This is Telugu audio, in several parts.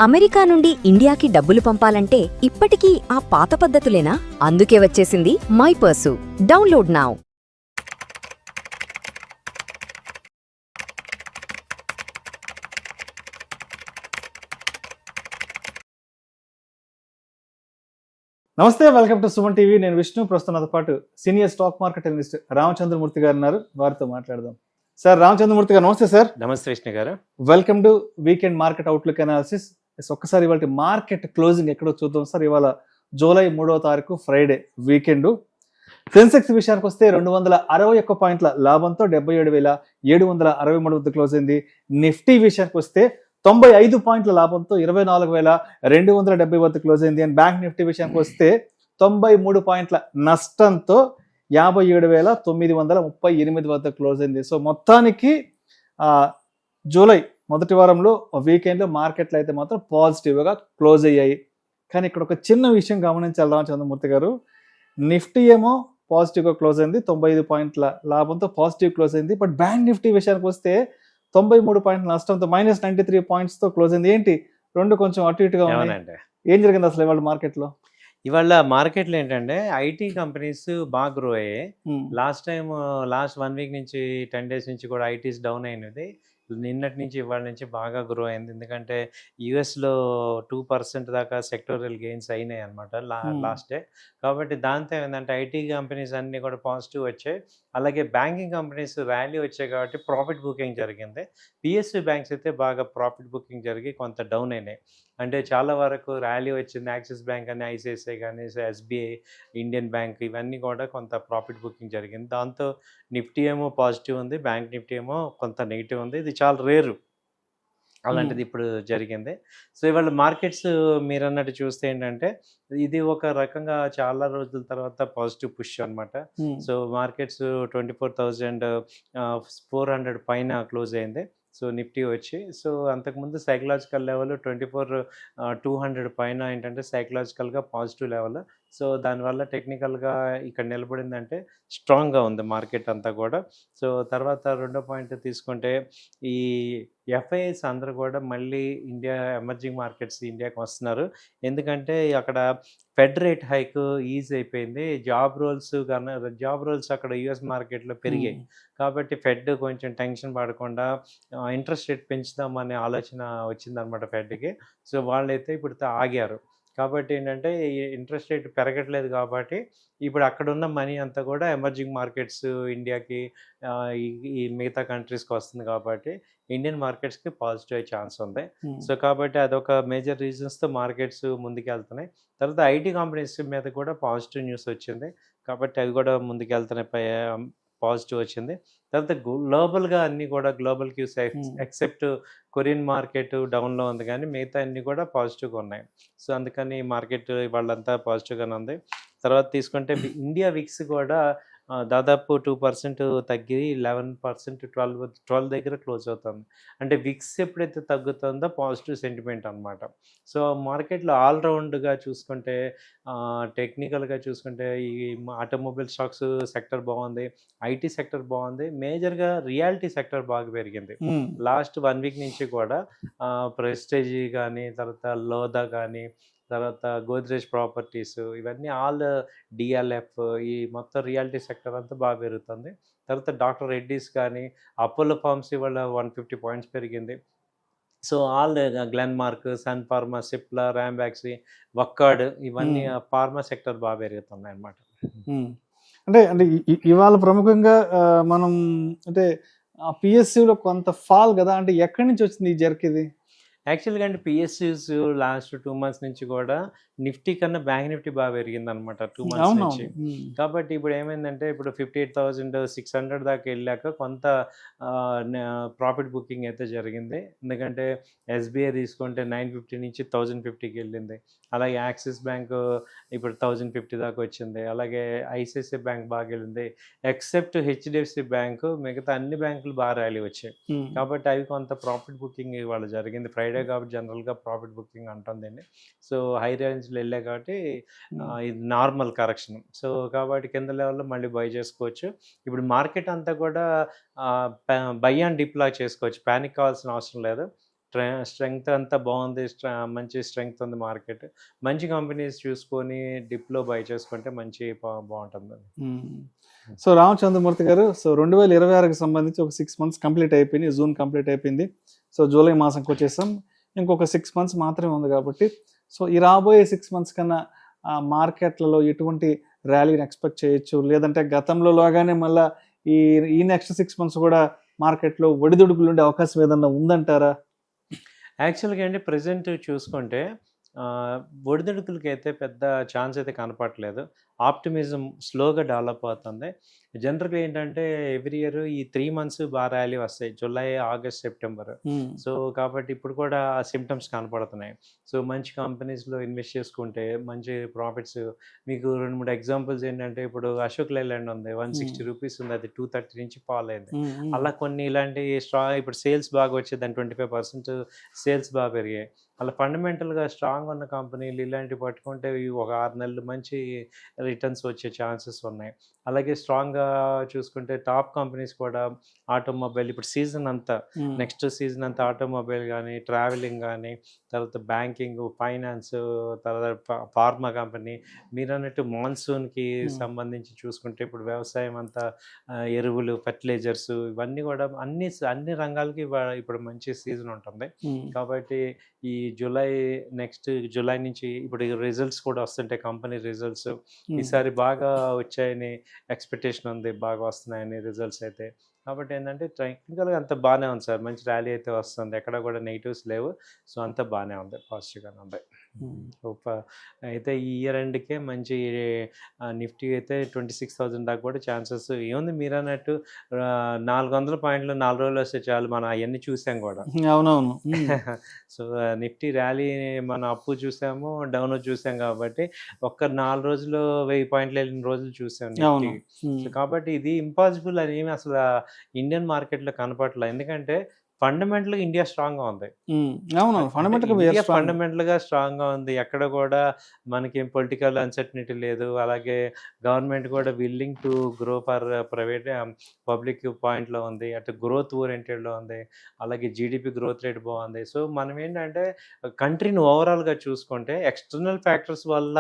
అమెరికా నుండి ఇండియాకి డబ్బులు పంపాలంటే ఇప్పటికీ ఆ పాత పద్ధతులేనా? అందుకే వచ్చేసింది మైపర్సు. Download now. నమస్తే, వెల్కమ్ టు సుమన్ టీవీ. నేను విష్ణు. ప్రస్తుతం నాతో పాటు senior stock market analyst Ramachandramurthy garu ఉన్నారు. వారితో మాట్లాడదాం. సార్, రామచంద్రమూర్తి గారు నమస్తే సార్. నమస్తే విష్ణు గారు. Welcome to weekend market outlook analysis. ఒక్కసారి ఇవాళ మార్కెట్ క్లోజింగ్ ఎక్కడో చూద్దాం సార్. ఇవాళ జూలై 3వ తారీఖు ఫ్రైడే వీకెండ్. సెన్సెక్స్ విషయానికి వస్తే 261 పాయింట్ల లాభంతో 77,763 వద్ద క్లోజ్ అయింది. నిఫ్టీ విషయానికి వస్తే 95 పాయింట్ల లాభంతో 24,270 వద్ద క్లోజ్ అయింది. అండ్ బ్యాంక్ నిఫ్టీ విషయానికి వస్తే 93 పాయింట్ల నష్టంతో 57,938 వద్ద క్లోజ్ అయింది. సో మొత్తానికి జూలై మొదటి వారంలో వీకెండ్లో మార్కెట్లు అయితే మాత్రం పాజిటివ్గా క్లోజ్ అయ్యాయి. కానీ ఇక్కడ ఒక చిన్న విషయం గమనించాలి రామచంద్రమూర్తి గారు. నిఫ్టీ ఏమో పాజిటివ్గా క్లోజ్ అయింది, 95 పాయింట్ల లాభంతో పాజిటివ్ క్లోజ్ అయింది. బట్ బ్యాంక్ నిఫ్టీ విషయానికి వస్తే 93 పాయింట్ల నష్టంతో -93 పాయింట్స్తో క్లోజ్ అయింది. ఏంటి రెండు కొంచెం అటు ఇటుగా ఉన్నాయి? ఏం జరిగింది అసలు ఇవాళ మార్కెట్లో? ఇవాళ మార్కెట్లో ఏంటంటే ఐటీ కంపెనీస్ బాగా గ్రో అయ్యాయి. లాస్ట్ 1 వీక్ నుంచి 10 days నుంచి కూడా ఐటీస్ డౌన్ అయినది. నిన్నటి నుంచి ఇవాళ నుంచి బాగా గ్రో అయింది. ఎందుకంటే యుఎస్లో 2% దాకా సెక్టోరియల్ గెయిన్స్ అయినాయి అనమాట లాస్ట్ డే. కాబట్టి దాంతో ఏంటంటే ఐటీ కంపెనీస్ అన్నీ కూడా పాజిటివ్ వచ్చాయి. అలాగే బ్యాంకింగ్ కంపెనీస్ ర్యాలీ వచ్చాయి కాబట్టి ప్రాఫిట్ బుకింగ్ జరిగింది. పిఎస్యూ బ్యాంక్స్ అయితే బాగా ప్రాఫిట్ బుకింగ్ జరిగి కొంత డౌన్ అయినాయి. అంటే చాలా వరకు ర్యాలీ వచ్చింది. యాక్సిస్ బ్యాంక్ అని, ఐసిఐసిఐ కానీ, ఎస్బీఐ, ఇండియన్ బ్యాంక్ ఇవన్నీ కూడా కొంత ప్రాఫిట్ బుకింగ్ జరిగింది. దాంతో నిఫ్టీ ఏమో పాజిటివ్ ఉంది, బ్యాంక్ నిఫ్టీ ఏమో కొంత నెగిటివ్ ఉంది. ఇది చాలా రేరు, అలాంటిది ఇప్పుడు జరిగింది. సో ఇవాళ మార్కెట్స్ మీరు అన్నట్టు చూస్తే ఏంటంటే ఇది ఒక రకంగా చాలా రోజుల తర్వాత పాజిటివ్ పుష్ అనమాట. సో మార్కెట్స్ 24,400 పైన క్లోజ్ అయింది. సో నిఫ్టీ వచ్చి సో అంతకుముందు సైకలాజికల్ లెవెల్ 24,200 పైన ఏంటంటే సైకలాజికల్గా పాజిటివ్ లెవెల్. సో దానివల్ల టెక్నికల్గా ఇక్కడ నిలబడిందంటే స్ట్రాంగ్గా ఉంది మార్కెట్ అంతా కూడా. సో తర్వాత రెండో పాయింట్ తీసుకుంటే ఈ ఎఫ్ఐఐస్ అందరూ కూడా మళ్ళీ ఎమర్జింగ్ మార్కెట్స్ ఇండియాకి వస్తున్నారు. ఎందుకంటే అక్కడ ఫెడ్ రేట్ హైక్ ఈజీ అయిపోయింది. జాబ్ రోల్స్ అక్కడ యుఎస్ మార్కెట్లో పెరిగాయి. కాబట్టి ఫెడ్ కొంచెం టెన్షన్ పడకుండా ఇంట్రెస్ట్ రేట్ పెంచుదామనే ఆలోచన వచ్చిందనమాట ఫెడ్కి. సో వాళ్ళైతే ఇప్పుడు ఆగారు. కాబట్టి ఏంటంటే ఈ ఇంట్రెస్ట్ రేట్ పెరగట్లేదు కాబట్టి ఇప్పుడు అక్కడ ఉన్న మనీ అంతా కూడా ఎమర్జింగ్ మార్కెట్స్ ఇండియాకి ఈ మిగతా కంట్రీస్కి వస్తుంది. కాబట్టి ఇండియన్ మార్కెట్స్కి పాజిటివ్ అయ్యే ఛాన్స్ ఉంది. సో కాబట్టి అదొక మేజర్ రీజన్స్తో మార్కెట్స్ ముందుకు వెళ్తున్నాయి. తర్వాత ఐటీ కంపెనీస్ మీద కూడా పాజిటివ్ న్యూస్ వచ్చింది కాబట్టి అవి కూడా ముందుకు వెళ్తున్నాయి, పాజిటివ్ వచ్చింది. తర్వాత గ్లోబల్గా అన్నీ కూడా global cues except Korean market డౌన్లో ఉంది, కానీ మిగతా అన్నీ కూడా పాజిటివ్గా ఉన్నాయి. సో అందుకని మార్కెట్ వాళ్ళంతా పాజిటివ్గానే ఉంది. తర్వాత తీసుకుంటే ఇండియా విక్స్ కూడా దాదాపు 2% తగ్గి 11%, 12 దగ్గర క్లోజ్ అవుతుంది. అంటే విక్స్ ఎప్పుడైతే తగ్గుతుందో పాజిటివ్ సెంటిమెంట్ అనమాట. సో మార్కెట్లో ఆల్రౌండ్గా చూసుకుంటే టెక్నికల్గా చూసుకుంటే ఈ ఆటోమొబైల్ స్టాక్స్ సెక్టర్ బాగుంది, ఐటీ సెక్టర్ బాగుంది, మేజర్గా రియాలిటీ సెక్టర్ బాగా పెరిగింది. లాస్ట్ 1 వీక్ నుంచి కూడా ప్రెస్టేజ్ కానీ, తర్వాత లోదా కానీ, తర్వాత గోద్రేజ్ ప్రాపర్టీస్ ఇవన్నీ ఆల్ డిఎల్ఎఫ్ ఈ మొత్తం రియాలిటీ సెక్టర్ అంతా బాగా పెరుగుతుంది. తర్వాత డాక్టర్ రెడ్డీస్ కానీ, అపోలో ఫార్మ్స్ ఇవాళ 150 పాయింట్స్ పెరిగింది. సో ఆల్ గ్లెన్మార్క్, సన్ ఫార్మా, సిప్లా, ర్యాంబాక్సీ, వక్కార్డ్ ఇవన్నీ ఫార్మా సెక్టర్ బాగా పెరుగుతున్నాయి అన్నమాట. అంటే ఇవాళ ప్రముఖంగా మనం అంటే పిఎస్యూలో కొంత ఫాల్ కదా, అంటే ఎక్కడి నుంచి వచ్చింది ఈ జర్క్? ఇది యాక్చువల్గా అంటే పిఎస్యూస్ లాస్ట్ 2 months నుంచి కూడా నిఫ్టీ కన్నా బ్యాంక్ నిఫ్టీ బాగా పెరిగింది అనమాట 2 months నుంచి. కాబట్టి ఇప్పుడు ఏమైందంటే ఇప్పుడు 58,600 దాకా వెళ్ళాక కొంత ప్రాఫిట్ బుకింగ్ అయితే జరిగింది. ఎందుకంటే ఎస్బీఐ తీసుకుంటే 950 నుంచి 1050కి వెళ్ళింది. అలాగే యాక్సిస్ బ్యాంక్ ఇప్పుడు 1050 దాకా వచ్చింది. అలాగే ఐసిఐసిఐ బ్యాంక్ బాగా వెళ్ళింది. ఎక్సెప్ట్ హెచ్డిఎఫ్సి బ్యాంకు, మిగతా అన్ని బ్యాంకులు బాగా ర్యాలీ వచ్చాయి. కాబట్టి అవి కొంత ప్రాఫిట్ బుకింగ్ ఇవాళ జరిగింది. ఫ్రైడే కాబట్టి జనరల్గా ప్రాఫిట్ బుకింగ్ అంటుందండి. సో హై రేంజ్లో వెళ్ళాయి కాబట్టి ఇది నార్మల్ కరెక్షన్. సో కాబట్టి కింద లెవెల్లో మళ్ళీ బై చేసుకోవచ్చు. ఇప్పుడు మార్కెట్ అంతా కూడా బై అండ్ డిప్ లా చేసుకోవచ్చు, ప్యానిక్ కావాల్సిన అవసరం లేదు. స్ట్రెంగ్త్ అంతా బాగుంది, మంచి స్ట్రెంగ్త్ ఉంది మార్కెట్. మంచి కంపెనీస్ చూసుకొని డిప్లో బై చేసుకుంటే మంచి బాగుంటుందండి. సో రామచంద్రమూర్తి గారు, సో 2026కి సంబంధించి ఒక 6 months కంప్లీట్ అయిపోయింది, జూన్ కంప్లీట్ అయిపోయింది. సో జూలై మాసంకి వచ్చేసాం, ఇంకొక 6 months మాత్రమే ఉంది కాబట్టి సో ఈ రాబోయే 6 months కన్నా మార్కెట్లలో ఎటువంటి ర్యాలీని ఎక్స్పెక్ట్ చేయొచ్చు, లేదంటే గతంలో లాగానే మళ్ళీ ఈ నెక్స్ట్ 6 months కూడా మార్కెట్లో ఒడిదుడుకులు ఉండే అవకాశం ఏదన్నా ఉందంటారా? యాక్చువల్గా అండి ప్రెజెంట్ చూసుకుంటే ఒడిదుడుకులకి అయితే పెద్ద ఛాన్స్ అయితే కనపడట్లేదు. ఆప్టిమిజం స్లోగా డెవలప్ అవుతుంది. జనరల్గా ఏంటంటే ఎవ్రీ ఇయర్ ఈ 3 months బాగా ర్యాలీ వస్తాయి, జూలై, ఆగస్ట్, సెప్టెంబర్. సో కాబట్టి ఇప్పుడు కూడా ఆ సిమ్టమ్స్ కనపడుతున్నాయి. సో మంచి కంపెనీస్లో ఇన్వెస్ట్ చేసుకుంటే మంచి ప్రాఫిట్స్. మీకు 2-3 ఎగ్జాంపుల్స్ ఏంటంటే, ఇప్పుడు అశోక్ లైలాండ్ ఉంది, 160 రూపీస్ ఉంది, అది 230 నుంచి ఫాల్ అయింది. అలా కొన్ని ఇలాంటి ఇప్పుడు సేల్స్ బాగా వచ్చేది, దాని 25% సేల్స్ బాగా పెరిగాయి. అలా ఫండమెంటల్గా స్ట్రాంగ్ ఉన్న కంపెనీలు ఇలాంటివి పట్టుకుంటే ఒక 6 నెలలు మంచి రిటర్న్స్ వచ్చే ఛాన్సెస్ ఉన్నాయి. అలాగే స్ట్రాంగ్గా చూసుకుంటే టాప్ కంపెనీస్ కూడా ఆటోమొబైల్, ఇప్పుడు సీజన్ అంతా నెక్స్ట్ సీజన్ అంతా ఆటోమొబైల్ కానీ, ట్రావెలింగ్ కానీ, తర్వాత బ్యాంకింగ్, ఫైనాన్స్, తర్వాత ఫార్మా కంపెనీ, మీరు అన్నట్టు మాన్సూన్కి సంబంధించి చూసుకుంటే ఇప్పుడు వ్యవసాయం అంతా, ఎరువులు, ఫెర్టిలైజర్స్, ఇవన్నీ కూడా అన్ని రంగాలకి ఇప్పుడు మంచి సీజన్ ఉంటుంది. కాబట్టి ఈ నెక్స్ట్ జూలై నుంచి ఇప్పుడు రిజల్ట్స్ కూడా వస్తుంటాయి, కంపెనీ రిజల్ట్స్ ఈసారి బాగా వచ్చాయని ఎక్స్పెక్టేషన్ ఉంది, బాగా వస్తున్నాయని రిజల్ట్స్ అయితే. కాబట్టి ఏంటంటే టెక్నికల్గా అంత బాగానే ఉంది సార్, మంచి ర్యాలీ అయితే వస్తుంది, ఎక్కడ కూడా నెగిటివ్స్ లేవు. సో అంతా బాగానే ఉంది, పాజిటివ్గానే ఉంది. అయితే ఈ ఇయర్ ఎండ్కే మంచి నిఫ్టీ అయితే 26,000 దాకా కూడా ఛాన్సెస్ ఏముంది. మీరు అన్నట్టు 400 పాయింట్లు 4 రోజులు వస్తే చాలు, మనం అవన్నీ చూసాం కూడా. అవునవును. సో నిఫ్టీ ర్యాలీ మనం అప్పు చూసాము, డౌన్ చూసాం, కాబట్టి ఒక్క 4 రోజులు 1000 పాయింట్లు వెళ్ళిన రోజులు చూసాం నిఫ్టీ. సో కాబట్టి ఇది ఇంపాసిబుల్ అని ఏమి అసలు ఇండియన్ మార్కెట్లో కనపడలేదు, ఎందుకంటే ఫండమెంటల్గా ఇండియా స్ట్రాంగ్గా ఉంది. ఫండమెంటల్గా స్ట్రాంగ్గా ఉంది, ఎక్కడ కూడా మనకి పొలిటికల్ అన్సర్టనిటీ లేదు. అలాగే గవర్నమెంట్ కూడా willing to grow for private public పాయింట్లో ఉంది, అటు గ్రోత్ ఓరియంటెడ్లో ఉంది. అలాగే జీడిపి గ్రోత్ రేట్ బాగుంది. సో మనం ఏంటంటే కంట్రీని ఓవరాల్గా చూసుకుంటే ఎక్స్టర్నల్ ఫ్యాక్టర్స్ వల్ల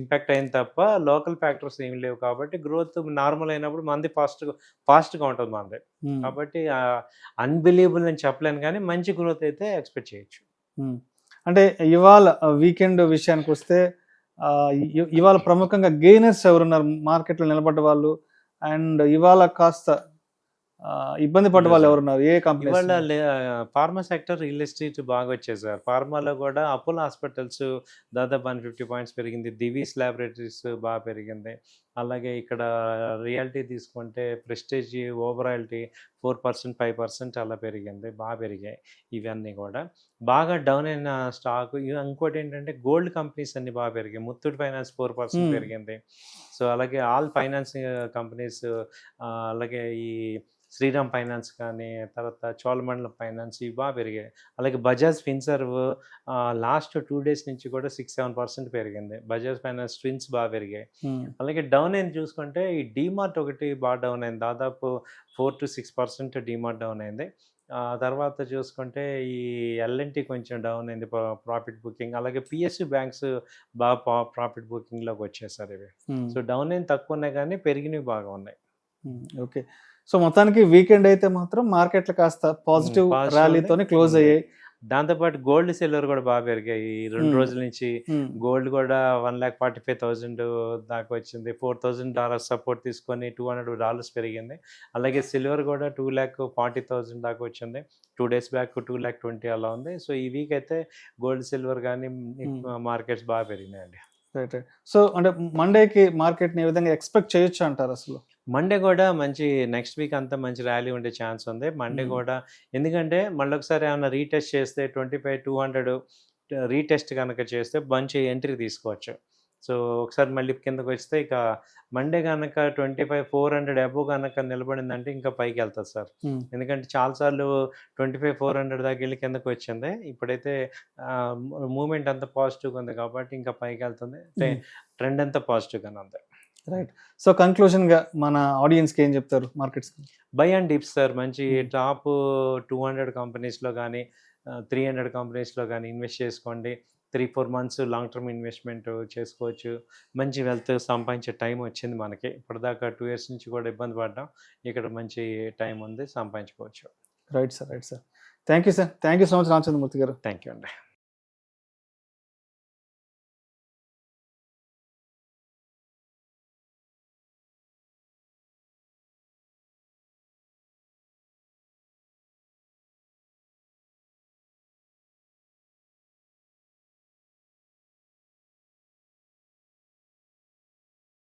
ఇంపాక్ట్ అయింది తప్ప లోకల్ ఫ్యాక్టర్స్ ఏమి లేవు. కాబట్టి గ్రోత్ నార్మల్ అయినప్పుడు మంది ఫాస్ట్గా ఉంటుంది మంది. కాబట్టి అన్బిలీవబుల్ అని చెప్పలేను, కానీ మంచి గ్రోత్ అయితే ఎక్స్పెక్ట్ చేయొచ్చు. అంటే ఇవాళ వీకెండ్ విషయానికి వస్తే ఇవాళ ప్రముఖంగా గెయినర్స్ ఎవరున్నారు మార్కెట్లో నిలబడ్డ వాళ్ళు, అండ్ ఇవాళ కాస్త ఇబ్బంది పడ్డ వాళ్ళు ఎవరున్నారు, ఏ కంపెనీ? ఇవాళ ఫార్మా సెక్టర్, రియల్ ఎస్టేట్ బాగా వచ్చాయి సార్. ఫార్మాలో కూడా అపోలో హాస్పిటల్స్ దాదాపు 150 పాయింట్స్ పెరిగింది, దివీస్ ల్యాబొరేటరీస్ బాగా పెరిగింది. అలాగే ఇక్కడ రియాలిటీ తీసుకుంటే ప్రెస్టేజ్, ఓవరాలిటీ 4%, 5% అలా పెరిగింది, బాగా పెరిగాయి. ఇవన్నీ కూడా బాగా డౌన్ అయిన స్టాక్. ఇంకోటి ఏంటంటే గోల్డ్ కంపెనీస్ అన్ని బాగా పెరిగాయి. ముత్తూట్ ఫైనాన్స్ 4% పెరిగింది. సో అలాగే ఆల్ ఫైనాన్స్ కంపెనీస్, అలాగే ఈ శ్రీరామ్ ఫైనాన్స్ కానీ, తర్వాత చోళమండలం ఫైనాన్స్, ఇవి బాగా పెరిగాయి. అలాగే బజాజ్ ఫిన్సర్వ్ లాస్ట్ 2 days నుంచి కూడా 6-7% పెరిగింది. బజాజ్ ఫైనాన్స్ ట్విన్స్ బాగా పెరిగాయి. అలాగే డౌన్ అయింది చూసుకుంటే ఈ డీమార్ట్ ఒకటి బాగా డౌన్ అయింది, దాదాపు 4-6% డీమార్ట్ డౌన్ అయింది. తర్వాత చూసుకుంటే ఈ ఎల్ఎన్టీ కొంచెం డౌన్ అయింది, ప్రాఫిట్ బుకింగ్. అలాగే పిఎస్యు బ్యాంక్స్ బాగా ప్రాఫిట్ బుకింగ్లోకి వచ్చేసారు ఇవి. సో డౌన్ అయింది తక్కువ ఉన్నాయి, కానీ పెరిగినవి బాగా ఉన్నాయి. ఓకే. సో మొత్తానికి వీకెండ్ అయితే మాత్రం మార్కెట్లు కాస్త పాజిటివ్ ర్యాలీతోనే క్లోజ్ అయ్యాయి. దాంతోపాటు గోల్డ్, సిల్వర్ కూడా బాగా పెరిగాయి ఈ 2 రోజుల నుంచి. గోల్డ్ కూడా 1,45,000 దాకా వచ్చింది, $4,000 సపోర్ట్ తీసుకొని $200 పెరిగింది. అలాగే సిల్వర్ కూడా 2,40,000 దాకా వచ్చింది, 2 days బ్యాక్ 2,20,000 అలా ఉంది. సో ఈ వీక్ అయితే గోల్డ్, సిల్వర్ కానీ మార్కెట్స్ బాగా పెరిగినాయండి. రైట్. సో అంటే మండేకి మార్కెట్ని ఏ విధంగా ఎక్స్పెక్ట్ చేయొచ్చు అంటారు? అసలు మండే కూడా మంచి, నెక్స్ట్ వీక్ అంతా మంచి ర్యాలీ ఉండే ఛాన్స్ ఉంది మండే కూడా. ఎందుకంటే మళ్ళీ ఒకసారి ఏమైనా రీటెస్ట్ చేస్తే 25,200 రీటెస్ట్ కనుక చేస్తే మంచి ఎంట్రీ తీసుకోవచ్చు. సో ఒకసారి మళ్ళీ కిందకు వస్తే ఇక మండే కనుక 25,400 అబోవ్ కనుక నిలబడిందంటే ఇంకా పైకి వెళ్తుంది సార్. ఎందుకంటే చాలాసార్లు 25,400 దాకా వెళ్ళి కిందకు వచ్చింది. ఇప్పుడైతే మూమెంట్ అంతా పాజిటివ్గా ఉంది కాబట్టి ఇంకా పైకి వెళ్తుంది, ట్రెండ్ అంతా పాజిటివ్గానే ఉంది. రైట్. సో కన్క్లూజన్గా మన ఆడియన్స్కి ఏం చెప్తారు మార్కెట్స్కి? బై అండ్ డిప్స్ సార్, మంచి టాప్ 200 కంపెనీస్లో కానీ 300 కంపెనీస్లో కానీ ఇన్వెస్ట్ చేసుకోండి. 3-4 మంత్స్ లాంగ్ టర్మ్ ఇన్వెస్ట్మెంట్ చేసుకోవచ్చు. మంచి వెల్త్ సంపాదించే టైం వచ్చింది మనకి. ఇప్పటిదాకా 2 ఇయర్స్ నుంచి కూడా ఇబ్బంది పడ్డాం. ఇక్కడ మంచి టైం ఉంది, సంపాదించుకోవచ్చు. Right sir. Thank you sir. Thank you so much Ramachandramurthy garu. Thank you అండి.